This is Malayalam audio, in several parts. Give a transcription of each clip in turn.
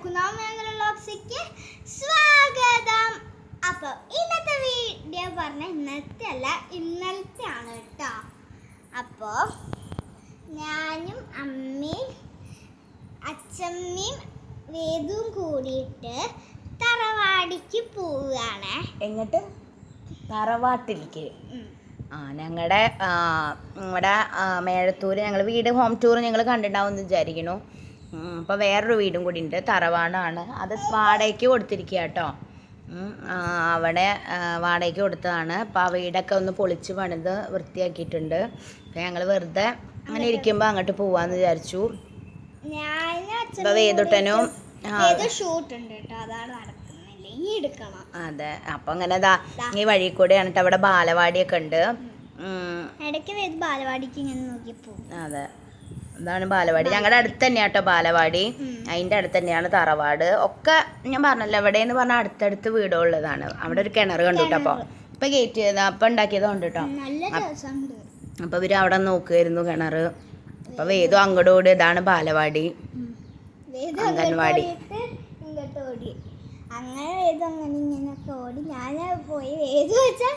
വ്ളോഗ്സിലേക്ക് സ്വാഗതം. അപ്പോൾ ഇന്നത്തെ വീഡിയോ പറഞ്ഞ ഇന്നത്തെ അല്ല ഇന്നലത്തെ ആണ് കേട്ടോ. അപ്പോൾ ഞാനും അമ്മയും അച്ഛമ്മയും വേദുവും കൂടിയിട്ട് തറവാടിക്ക് പോവുകയാണ്. എങ്ങോട്ട്? തറവാട്ടിലേക്ക്. ഞങ്ങളുടെ ഇവിടെ മേഴത്തൂർ ഞങ്ങൾ വീട് ഹോം ടൂർ ഞങ്ങൾ കണ്ടിട്ടുണ്ടാവും എന്ന് വിചാരിക്കുന്നു. അപ്പോൾ വേറൊരു വീടും കൂടി ഉണ്ട്, തറവാടാണ്. അത് വാടകയ്ക്ക് കൊടുത്തിരിക്കുക കേട്ടോ. അവിടെ വാടകയ്ക്ക് കൊടുത്തതാണ്. അപ്പോൾ ആ വീടൊക്കെ ഒന്ന് പൊളിച്ച് പണിത് വൃത്തിയാക്കിയിട്ടുണ്ട്. അപ്പോൾ ഞങ്ങൾ വെറുതെ അങ്ങനെ ഇരിക്കുമ്പോൾ അങ്ങോട്ട് പോവാന്ന് വിചാരിച്ചു. അപ്പോൾ വേദുട്ടനും അതെ. അപ്പം അങ്ങനെ ഈ വഴി കൂടെയാണ് കേട്ടോ. അവിടെ ബാലവാടിയൊക്കെ ഉണ്ട്. അതെ, അതാണ് ബാലവാടി. ഞങ്ങളുടെ അടുത്ത് തന്നെയാണ് കേട്ടോ ബാലവാടി. അതിൻ്റെ അടുത്ത് തന്നെയാണ് തറവാട്. ഒക്കെ ഞാൻ പറഞ്ഞല്ലോ, എവിടെയെന്ന് പറഞ്ഞാൽ അടുത്തടുത്ത് വീടുള്ളതാണ്. അവിടെ ഒരു കിണർ കണ്ടു കേട്ടോ. അപ്പോൾ ഇപ്പം ഗേറ്റ് ചെയ്ത് അപ്പം ഉണ്ടാക്കിയതുകൊണ്ട് കേട്ടോ. അപ്പോൾ ഇവർ അവിടെ നോക്കുമായിരുന്നു കിണർ. അപ്പോൾ വേദു അങ്ങോട്ട് ഓടി. ഇതാണ് ബാലവാടി, അംഗൻവാടി. അങ്ങനെ വേദു അങ്ങനെ ഇങ്ങനെയൊക്കെ ഓടി. ഞാൻ പോയി വേദു വെച്ചാൽ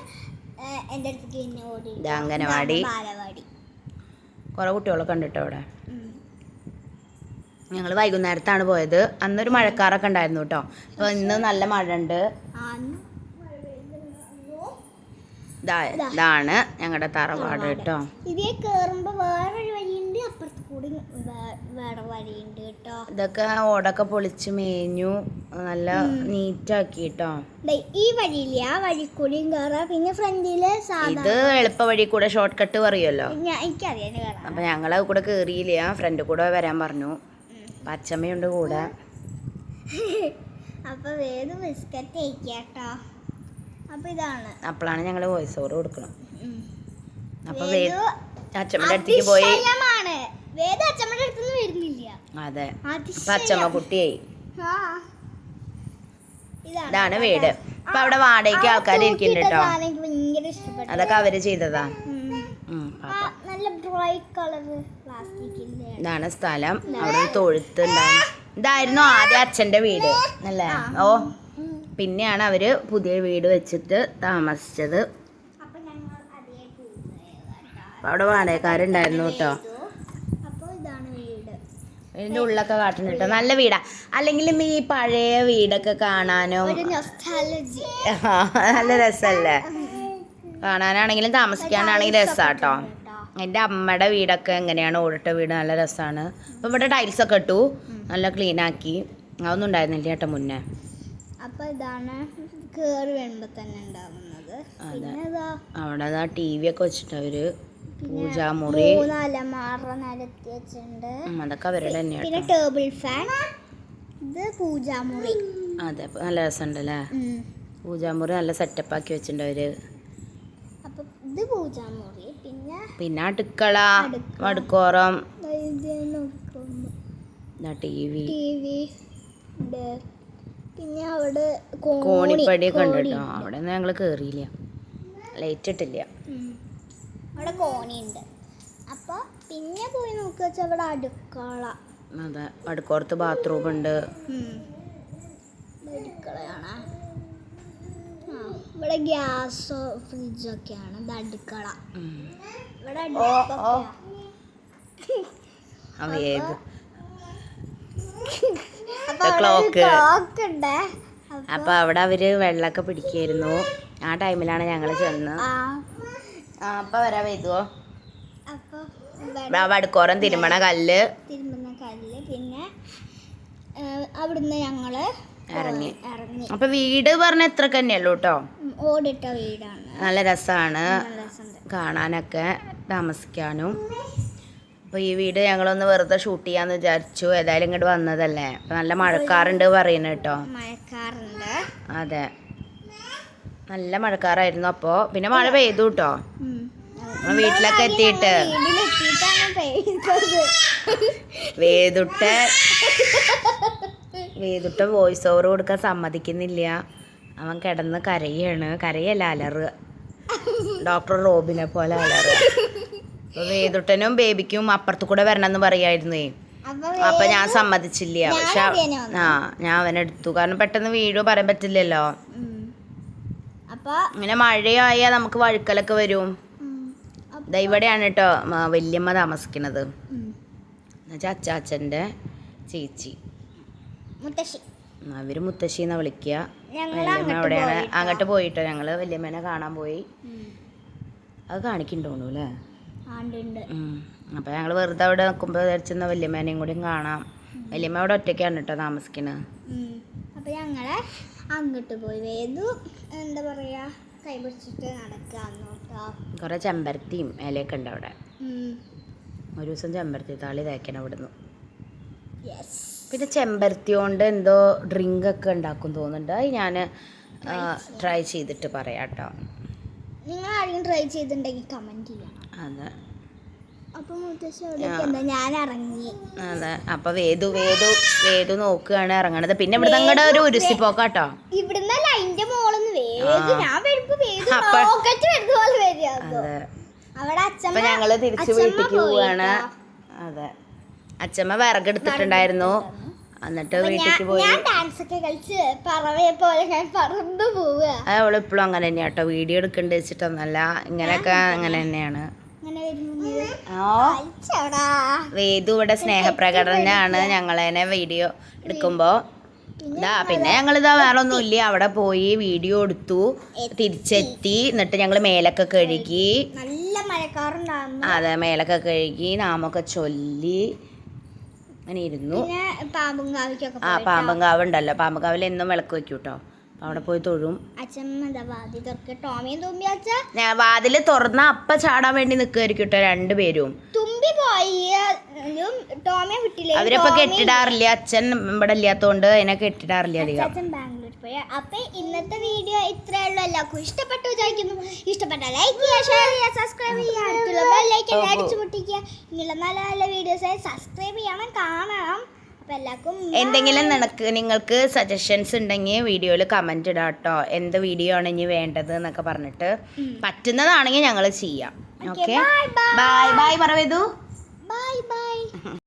എൻ്റെ അടുത്തേക്ക് പിന്നെ ഓടി. അംഗനവാടി, ബാലവാടി. കുറേ കുട്ടികളൊക്കെ ഉണ്ട് കേട്ടോ അവിടെ. ഞങ്ങൾ വൈകുന്നേരത്താണ് പോയത്. അന്നൊരു മഴക്കാറൊക്കെ ഉണ്ടായിരുന്നു കേട്ടോ. അപ്പോൾ ഇന്ന് നല്ല മഴ ഉണ്ട്. ഇതാണ് ഞങ്ങളുടെ തറവാട് കേട്ടോ. ഇതിൽ കയറുമ്പോൾ വേറൊരു വഴിയുണ്ട്, അപ്പുറത്ത് കൂടി വേറെ വഴിയുണ്ട് കേട്ടോ. ഇതൊക്കെ ഓടൊക്കെ പൊളിച്ച് മേഞ്ഞു നല്ല നീറ്റാക്കി കേട്ടോ. ഈ വഴിയില്ല, ആ വഴി കൂടിയും കയറാം. പിന്നെ ഫ്രണ്ടില് ഇത് എളുപ്പ വഴി കൂടെ ഷോർട്ട് കട്ട് പറയുമല്ലോ, എനിക്കറിയാം. അപ്പം ഞങ്ങളത് കൂടെ കയറിയില്ല. ഫ്രണ്ട് കൂടെ വരാൻ പറഞ്ഞു. പച്ചമ്മയുണ്ട് കൂടെ. അപ്പൊ വേദു ബിസ്ക്കറ്റ് കഴിക്കാട്ടോ. അപ്പൊ ഇതാണ്. അപ്പോഴാണ് ഞങ്ങൾ വോയിസ് ഓവർ കൊടുക്കണം. അപ്പൊ അച്ഛമ്മയുടെ അടുത്തേക്ക് പോയി. വേദു അച്ഛമ്മയുടെ അടുത്തൊന്നും വരുന്നില്ല. അതെ, അപ്പൊ അച്ഛമ്മ കുട്ടിയായി. ഇതാണ് വീട്. അപ്പൊ അവിടെ വാടകയ്ക്ക് ആൾക്കാർ ഇരിക്കുന്നുണ്ട് കേട്ടോ. അതൊക്കെ അവര് ചെയ്തതാ. ഇതാണ് സ്ഥലം. അവിടെ തൊഴുത്ത് ഉണ്ടായിരുന്നു. ഇതായിരുന്നു ആദ്യം അച്ഛൻ്റെ വീട് അല്ലേ? ഓ, പിന്നെയാണ് അവര് പുതിയ വീട് വെച്ചിട്ട് താമസിച്ചത്. അവിടെ വാടകക്കാരുണ്ടായിരുന്നു കേട്ടോ. ഇതിൻ്റെ ഉള്ളൊക്കെ കാട്ടുന്നു കേട്ടോ. നല്ല വീടാ. അല്ലെങ്കിലും ഈ പഴയ വീടൊക്കെ കാണാനും നല്ല രസമല്ലേ? കാണാനാണെങ്കിലും താമസിക്കാനാണെങ്കിലും രസാട്ടോ. എൻ്റെ അമ്മയുടെ വീടൊക്കെ എങ്ങനെയാണ്, ഓടിട്ട വീട് നല്ല രസമാണ്. അപ്പോൾ ഇവിടെ ടൈൽസൊക്കെ ഇട്ടു, നല്ല ക്ലീനാക്കി. അതൊന്നും ഉണ്ടായിരുന്നില്ല കേട്ടോ മുന്നേ. അപ്പോൾ ഇതാണ് കേറി വരുമ്പോൾ തന്നെ ഉണ്ടാവുന്നത്. അവിടെ ടി വി ഒക്കെ വെച്ചിട്ട് അവര് പൂജാമുറി അതൊക്കെ അവരുടെ തന്നെയാണ്. പിന്നെ ടേബിൾ ഫാൻ. ഇത് പൂജാമുറി. അതെ, നല്ല രസമുണ്ടല്ലേ? പൂജാമുറി നല്ല സെറ്റപ്പ് ആക്കി വെച്ചിട്ടുണ്ട് അവര്. അപ്പൊ ഇത് പൂജാമുറി. പിന്നെ അടുക്കള, വടുക്കോറം, ടി വി, പിന്നെ അവിടെ കോണിപ്പടിയൊക്കെ ഉണ്ട് കേട്ടോ. അവിടെ ഒന്നും ഞങ്ങൾ കയറിയില്ല, ലൈറ്റ് ഇട്ടില്ല. അവിടെ കോണിയുണ്ട്. അപ്പൊ പിന്നെ പോയി നോക്കുക വെച്ചാൽ അവിടെ അടുക്കള. അതെ, അടുക്കോർത്ത് ബാത്റൂം ഉണ്ട്. അടുക്കളയാണ്. ഇവിടെ ഗ്യാസ് ഫ്രിഡ്ജൊക്കെയാണ്. ഇത് അടുക്കള. ഇവിടെ ക്ലോക്ക് ഉണ്ട്. അപ്പൊ അവിടെ അവര് വെള്ളമൊക്കെ പിടിക്കായിരുന്നു. ആ ടൈമിലാണ് ഞങ്ങൾ ചെന്ന്. അപ്പൊ വരാ വേദുവോ. വടുക്കോറം തിരുമണ കല്ല്. പിന്നെ അവിടുന്ന് ഞങ്ങള് ഇറങ്ങി. അപ്പൊ വീട് പറഞ്ഞ എത്ര തന്നെയല്ലോ കേട്ടോ. ഓടിട്ട വീടാണ്. നല്ല രസമാണ് കാണാനൊക്കെ, താമസിക്കാനും. അപ്പോൾ ഈ വീട് ഞങ്ങളൊന്ന് വെറുതെ ഷൂട്ട് ചെയ്യാന്ന് വിചാരിച്ചു. ഏതായാലും ഇങ്ങോട്ട് വന്നതല്ലേ. അപ്പം നല്ല മഴക്കാറുണ്ട് പറയുന്നത് കേട്ടോ. മഴക്കാറുണ്ട്. അതെ, നല്ല മഴക്കാറായിരുന്നു. അപ്പോൾ പിന്നെ മഴ പെയ്തു കേട്ടോ. വീട്ടിലൊക്കെ എത്തിയിട്ട് വേദുട്ട വോയിസ് ഓവർ കൊടുക്കാൻ സമ്മതിക്കുന്നില്ല. അവൻ കിടന്ന് കരയല്ല, അലറുക. ഡോക്ടർ റോബിനെ പോലെ അലറുക. അപ്പോൾ വേദുട്ടനും ബേബിക്കും അപ്പുറത്ത് കൂടെ വരണമെന്ന് പറയായിരുന്നേ. അപ്പൊ ഞാൻ സമ്മതിച്ചില്ല. പക്ഷെ ഞാൻ അവനെടുത്തു. കാരണം പെട്ടെന്ന് വീഡിയോ പറയാൻ പറ്റില്ലല്ലോ. ഇങ്ങനെ മഴയായാൽ നമുക്ക് വഴുക്കലൊക്കെ വരും. ഇവിടെയാണ് കേട്ടോ വല്യമ്മ താമസിക്കുന്നത്. എന്നുവെച്ചാൽ അച്ചാച്ചൻ്റെ ചേച്ചി. അവര് മുത്തശ്ശി എന്നാ വിളിക്കുക. വല്യമ്മ അവിടെയാണ്. അങ്ങോട്ട് പോയിട്ടോ ഞങ്ങള് വല്യമ്മേനെ കാണാൻ പോയി. അത് കാണിക്കണ്ടോണു അല്ലേ? അപ്പൊ ഞങ്ങള് വെറുതെ അവിടെ നിൽക്കുമ്പോൾ വിചാരിച്ചെന്ന വല്യമ്മേനെയും കൂടി കാണാം. വല്യമ്മ അവിടെ ഒറ്റയ്ക്കാണ് കേട്ടോ താമസിക്കുന്നത്. അപ്പൊ ഞങ്ങള് അങ്ങോട്ട് പോയി. വേദു എന്താ പറയാ കൈ പിടിച്ചിട്ട് നടക്കുക. കുറെ ചെമ്പരത്തിയും ഇലയൊക്കെ ഉണ്ട് അവിടെ. ഒരു ദിവസം ചെമ്പരത്തി താളി തേക്കണം ഇവിടുന്ന്. പിന്നെ ചെമ്പരത്തി കൊണ്ട് എന്തോ ഡ്രിങ്ക് ഒക്കെ ഉണ്ടാക്കും തോന്നുന്നുണ്ട്. അത് ഞാൻ ട്രൈ ചെയ്തിട്ട് പറയാം കേട്ടോ. നിങ്ങൾ ആരെങ്കിലും ട്രൈ ചെയ്തിട്ടുണ്ടെങ്കിൽ കമന്റ് ചെയ്യണം. അതെ. അപ്പൊ ഞാൻ ഇറങ്ങി. അതെ. അപ്പൊ വേദു നോക്കുകയാണ് ഇറങ്ങണത്. പിന്നെ ഇവിടെ അങ്ങോട്ട് ഒരു ഉരുസിപ്പോക്കാട്ടോ. ഇവിടുന്നല്ല അതിന്റെ മോളൊന്ന് വേദു. ഞാൻ വരുമ്പോ അവിടെ അപ്പൊ ഞങ്ങള് തിരിച്ച് വീട്ടിലേക്ക് പോവാണ്. അതെ. അച്ഛമ്മ വിറകെടുത്തിട്ടുണ്ടായിരുന്നു. എന്നിട്ട് വീട്ടിലേക്ക് പോയി. അവളിപ്പോഴും അങ്ങനെ തന്നെയാ കേട്ടോ. വീഡിയോ എടുക്കണ്ട വെച്ചിട്ടൊന്നല്ല, ഇങ്ങനെയൊക്കെ അങ്ങനെ തന്നെയാണ്. വേദു ഇവിടെ സ്നേഹപ്രകടനാണ് ഞങ്ങളതിനെ വീഡിയോ എടുക്കുമ്പോ. പിന്നെ ഞങ്ങളിതാ വേറെ ഒന്നുമില്ല, അവിടെ പോയി വീഡിയോ എടുത്തു, തിരിച്ചെത്തി. എന്നിട്ട് ഞങ്ങള് മേലൊക്കെ കഴുകി. നല്ല മഴക്കാറുണ്ടായിരുന്നു. അതെ, മേലൊക്കെ കഴുകി നാമൊക്കെ ചൊല്ലി അങ്ങനെ ഇരുന്നു. പാമ്പങ്കാവ് ഉണ്ടല്ലോ, പാമ്പങ്കാവിൽ എന്നും വിളക്ക് വെക്കും കേട്ടോ. അവിടെ പോയി തൊഴും. ഞാൻ വാതില് തുറന്ന അപ്പ ചാടാൻ വേണ്ടി നിൽക്കുമായിരിക്കും കേട്ടോ രണ്ടുപേരും. അവരിപ്പോ കെട്ടിടാറില്ല. അച്ഛൻ ഇവിടെ ഇല്ലാത്തോണ്ട് അതിനെ കെട്ടിടാറില്ല അധികം. അപ്പൊ ഇന്നത്തെ വീഡിയോ ഇത്രേ ഉള്ളൂ. എല്ലാവർക്കും ഇഷ്ടപ്പെട്ടു വിചാരിക്കുന്നു. ഇഷ്ടപ്പെട്ട ലൈക്ക് ചെയ്യുക, ഷെയർ ചെയ്യുക, സബ്സ്ക്രൈബ് ചെയ്യുക, അടുത്തുള്ള ബെല്ലൈക്കൺ അടിച്ചു പൊട്ടിക്കുക. ഇങ്ങനെയുള്ള നല്ല നല്ല വീഡിയോസ് സബ്സ്ക്രൈബ് ചെയ്യണം, കാണണം. എന്തെങ്കിലും നിങ്ങൾക്ക് സജഷൻസ് ഉണ്ടെങ്കിൽ വീഡിയോയിൽ കമന്റ് ഇടാം കേട്ടോ. എന്ത് വീഡിയോ ആണ് ഇനി വേണ്ടത് എന്നൊക്കെ പറഞ്ഞിട്ട് പറ്റുന്നതാണെങ്കിൽ ഞങ്ങൾ ചെയ്യാം. ഓക്കെ, ബൈ ബൈ പറ വേദു. Bye bye.